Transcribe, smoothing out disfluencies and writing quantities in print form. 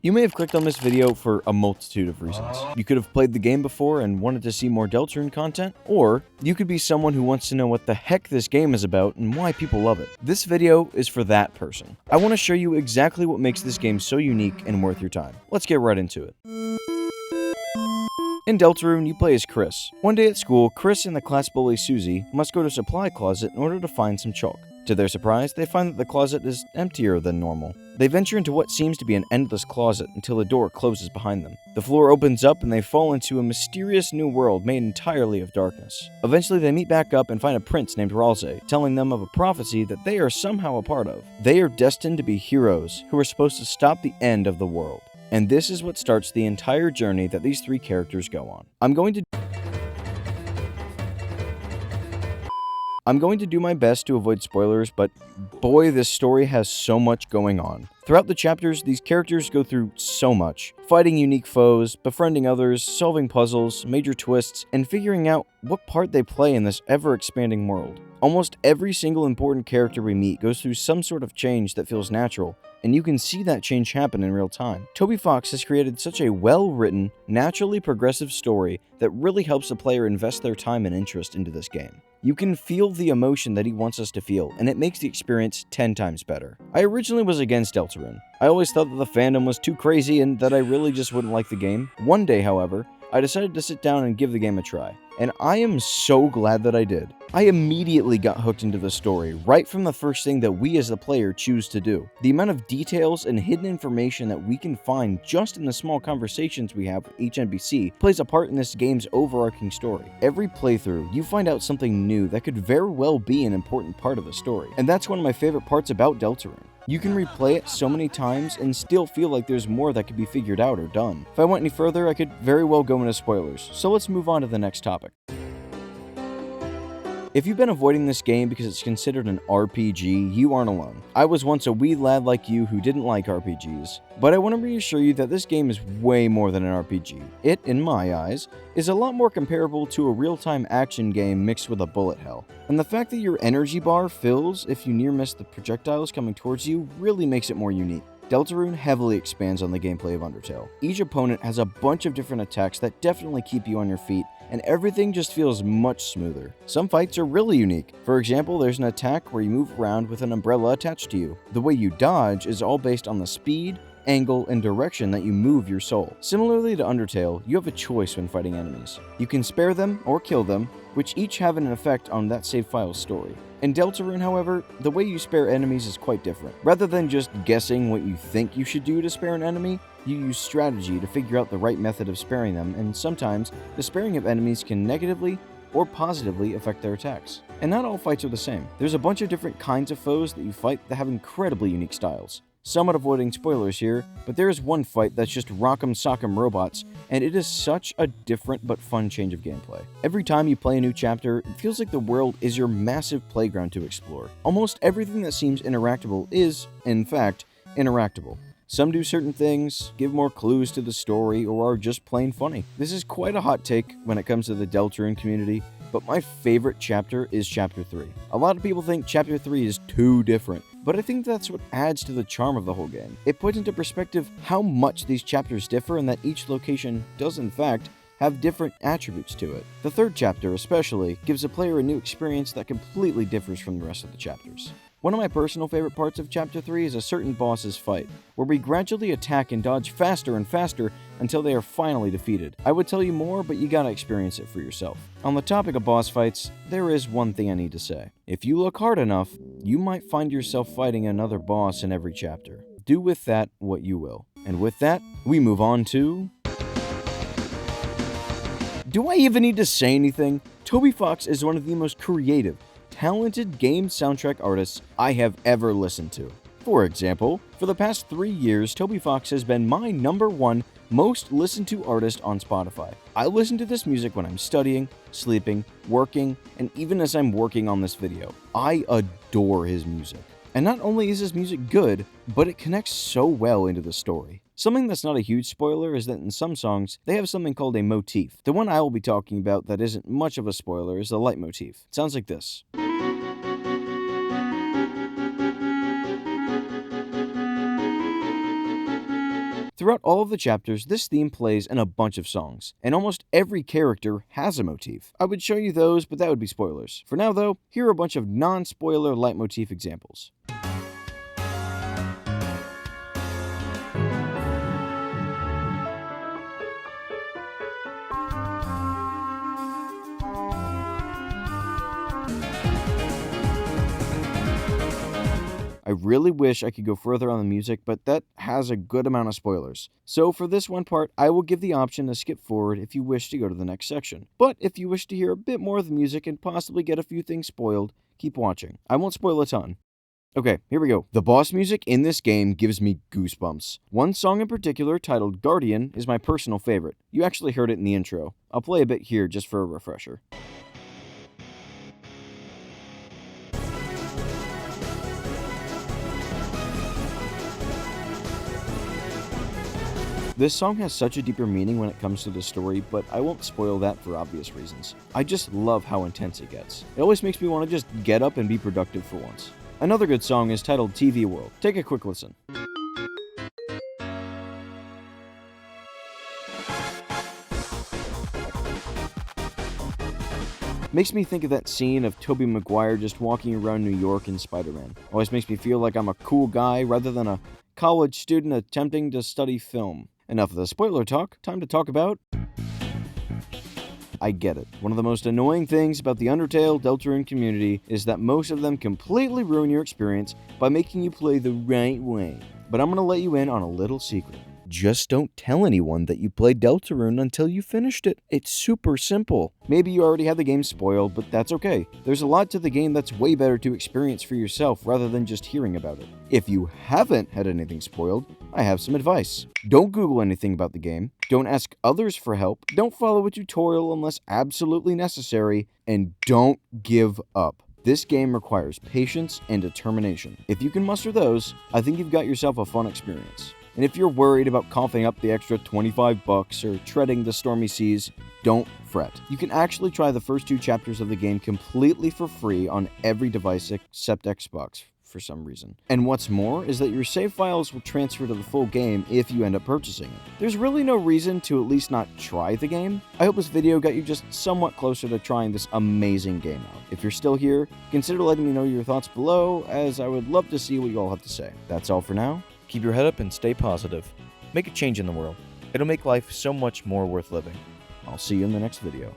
You may have clicked on this video for a multitude of reasons. You could have played the game before and wanted to see more Deltarune content, or you could be someone who wants to know what the heck this game is about and why people love it. This video is for that person. I want to show you exactly what makes this game so unique and worth your time. Let's get right into it. In Deltarune, you play as Chris. One day at school, Chris and the class bully Susie must go to a supply closet in order to find some chalk. To their surprise, they find that the closet is emptier than normal. They venture into what seems to be an endless closet until a door closes behind them. The floor opens up and they fall into a mysterious new world made entirely of darkness. Eventually, they meet back up and find a prince named Ralze, telling them of a prophecy that they are somehow a part of. They are destined to be heroes who are supposed to stop the end of the world. And this is what starts the entire journey that these three characters go on. I'm going to do my best to avoid spoilers, but boy, this story has so much going on. Throughout the chapters, these characters go through so much. Fighting unique foes, befriending others, solving puzzles, major twists, and figuring out what part they play in this ever-expanding world. Almost every single important character we meet goes through some sort of change that feels natural, and you can see that change happen in real time. Toby Fox has created such a well-written, naturally progressive story that really helps the player invest their time and interest into this game. You can feel the emotion that he wants us to feel, and it makes the experience 10 times better. I originally was against Deltarune. I always thought that the fandom was too crazy and that I really just wouldn't like the game. One day, however, I decided to sit down and give the game a try, and I am so glad that I did. I immediately got hooked into the story, right from the first thing that we as the player choose to do. The amount of details and hidden information that we can find just in the small conversations we have with each NPC plays a part in this game's overarching story. Every playthrough, you find out something new that could very well be an important part of the story, and that's one of my favorite parts about Deltarune. You can replay it so many times and still feel like there's more that could be figured out or done. If I went any further, I could very well go into spoilers, so let's move on to the next topic. If you've been avoiding this game because it's considered an RPG, you aren't alone. I was once a wee lad like you who didn't like RPGs, but I want to reassure you that this game is way more than an RPG. It, in my eyes, is a lot more comparable to a real-time action game mixed with a bullet hell. And the fact that your energy bar fills if you near miss the projectiles coming towards you really makes it more unique. Deltarune heavily expands on the gameplay of Undertale. Each opponent has a bunch of different attacks that definitely keep you on your feet, and everything just feels much smoother. Some fights are really unique. For example, there's an attack where you move around with an umbrella attached to you. The way you dodge is all based on the speed, angle, and direction that you move your soul. Similarly to Undertale, you have a choice when fighting enemies. You can spare them or kill them, which each have an effect on that save file's story. In Deltarune, however, the way you spare enemies is quite different. Rather than just guessing what you think you should do to spare an enemy, you use strategy to figure out the right method of sparing them, and sometimes the sparing of enemies can negatively or positively affect their attacks. And not all fights are the same. There's a bunch of different kinds of foes that you fight that have incredibly unique styles. Somewhat avoiding spoilers here, but there is one fight that's just rock'em sock'em robots, and it is such a different but fun change of gameplay. Every time you play a new chapter, it feels like the world is your massive playground to explore. Almost everything that seems interactable is, in fact, interactable. Some do certain things, give more clues to the story, or are just plain funny. This is quite a hot take when it comes to the Deltarune community, but my favorite chapter is Chapter 3. A lot of people think Chapter 3 is too different, but I think that's what adds to the charm of the whole game. It puts into perspective how much these chapters differ and that each location does in fact have different attributes to it. The third chapter especially gives the player a new experience that completely differs from the rest of the chapters. One of my personal favorite parts of Chapter 3 is a certain boss's fight, where we gradually attack and dodge faster and faster until they are finally defeated. I would tell you more, but you gotta experience it for yourself. On the topic of boss fights, there is one thing I need to say. If you look hard enough, you might find yourself fighting another boss in every chapter. Do with that what you will. And with that, we move on to... Do I even need to say anything? Toby Fox is one of the most creative, talented game soundtrack artists I have ever listened to. For example, for the past 3 years, Toby Fox has been my #1 most listened to artist on Spotify. I listen to this music when I'm studying, sleeping, working, and even as I'm working on this video. I adore his music. And not only is his music good, but it connects so well into the story. Something that's not a huge spoiler is that in some songs, they have something called a motif. The one I will be talking about that isn't much of a spoiler is the leitmotif. It sounds like this. Throughout all of the chapters, this theme plays in a bunch of songs, and almost every character has a motif. I would show you those, but that would be spoilers. For now though, here are a bunch of non-spoiler leitmotif examples. I really wish I could go further on the music, but that has a good amount of spoilers. So for this one part, I will give the option to skip forward if you wish to go to the next section. But if you wish to hear a bit more of the music and possibly get a few things spoiled, keep watching. I won't spoil a ton. Okay, here we go. The boss music in this game gives me goosebumps. One song in particular, titled Guardian, is my personal favorite. You actually heard it in the intro. I'll play a bit here just for a refresher. This song has such a deeper meaning when it comes to the story, but I won't spoil that for obvious reasons. I just love how intense it gets. It always makes me want to just get up and be productive for once. Another good song is titled TV World. Take a quick listen. Makes me think of that scene of Tobey Maguire just walking around New York in Spider-Man. Always makes me feel like I'm a cool guy rather than a college student attempting to study film. Enough of the spoiler talk, time to talk about... I get it. One of the most annoying things about the Undertale Deltarune community is that most of them completely ruin your experience by making you play the right way. But I'm gonna let you in on a little secret. Just don't tell anyone that you played Deltarune until you finished it. It's super simple. Maybe you already had the game spoiled, but that's okay. There's a lot to the game that's way better to experience for yourself rather than just hearing about it. If you haven't had anything spoiled, I have some advice. Don't Google anything about the game. Don't ask others for help. Don't follow a tutorial unless absolutely necessary. And don't give up. This game requires patience and determination. If you can muster those, I think you've got yourself a fun experience. And if you're worried about coughing up the extra $25 or treading the stormy seas, don't fret. You can actually try the first 2 chapters of the game completely for free on every device except Xbox for some reason. And what's more is that your save files will transfer to the full game if you end up purchasing it. There's really no reason to at least not try the game. I hope this video got you just somewhat closer to trying this amazing game out. If you're still here, consider letting me know your thoughts below, as I would love to see what you all have to say. That's all for now. Keep your head up and stay positive. Make a change in the world. It'll make life so much more worth living. I'll see you in the next video.